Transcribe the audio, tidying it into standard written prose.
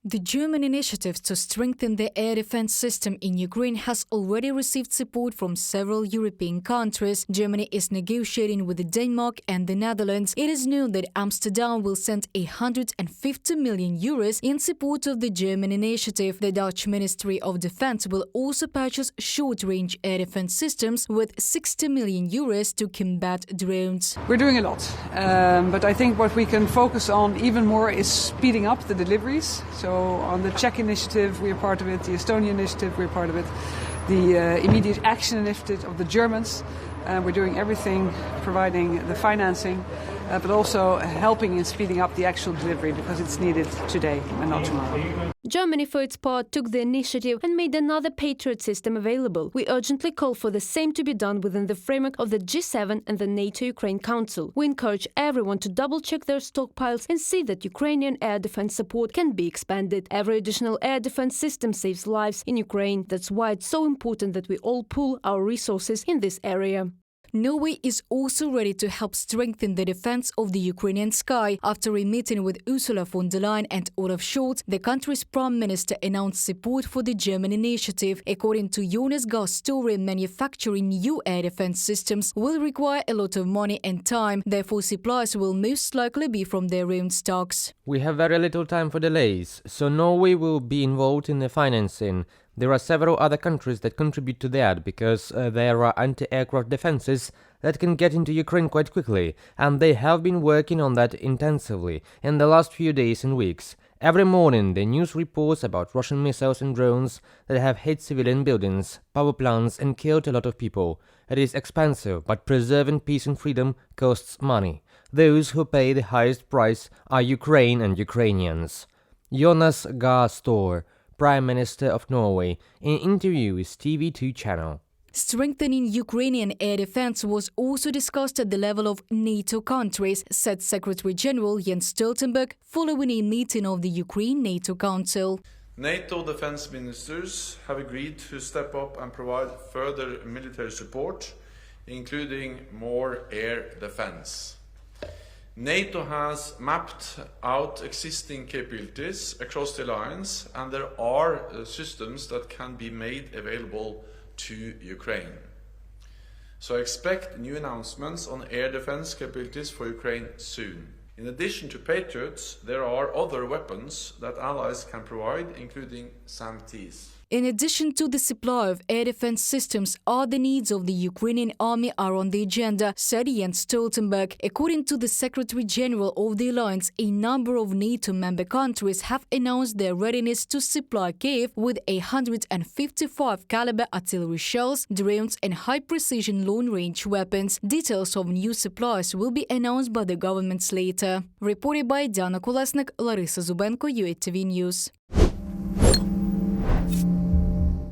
The German initiative to strengthen the air defense system in Ukraine has already received support from several European countries. Germany is negotiating with Denmark and the Netherlands. It is known that Amsterdam will send 150 million euros in support of the German initiative. The Dutch Ministry of Defense will also purchase short-range air defense systems with 60 million euros to combat drones. We're doing a lot, but I think what we can focus on even more is speeding up the deliveries. So on the Czech initiative, we're part of it, the Estonian initiative, we're part of it, the immediate action initiative of the Germans. We're doing everything, providing the financing, but also helping in speeding up the actual delivery because it's needed today and not tomorrow. Germany, for its part, took the initiative and made another Patriot system available. We urgently call for the same to be done within the framework of the G7 and the NATO-Ukraine Council. We encourage everyone to double-check their stockpiles and see that Ukrainian air defense support can be expanded. Every additional air defense system saves lives in Ukraine. That's why it's so important that we all pool our resources in this area. Norway is also ready to help strengthen the defense of the Ukrainian sky. After a meeting with Ursula von der Leyen and Olaf Scholz, the country's prime minister announced support for the German initiative. According to Jonas Gahr's story, manufacturing new air defense systems will require a lot of money and time. Therefore, supplies will most likely be from their own stocks. We have very little time for delays, so Norway will be involved in the financing. There are several other countries that contribute to that because there are anti-aircraft defenses that can get into Ukraine quite quickly, and they have been working on that intensively in the last few days and weeks. Every morning the news reports about Russian missiles and drones that have hit civilian buildings, power plants and killed a lot of people. It is expensive, but preserving peace and freedom costs money. Those who pay the highest price are Ukraine and Ukrainians. Jonas Gahr, Prime Minister of Norway, in an interview with TV2 channel. Strengthening Ukrainian air defense was also discussed at the level of NATO countries, said Secretary General Jens Stoltenberg following a meeting of the Ukraine NATO Council. NATO defense ministers have agreed to step up and provide further military support, including more air defense. NATO has mapped out existing capabilities across the alliance, and there are systems that can be made available to Ukraine. So expect new announcements on air defense capabilities for Ukraine soon. In addition to Patriots, there are other weapons that allies can provide, including SAM-Ts. In addition to the supply of air defense systems, other needs of the Ukrainian army are on the agenda, said Jens Stoltenberg. According to the Secretary General of the Alliance, a number of NATO member countries have announced their readiness to supply Kiev with 155 caliber artillery shells, drones and high-precision long-range weapons. Details of new supplies will be announced by the governments later. Reported by Diana Kolesnik, Larisa Zubenko, UATV News.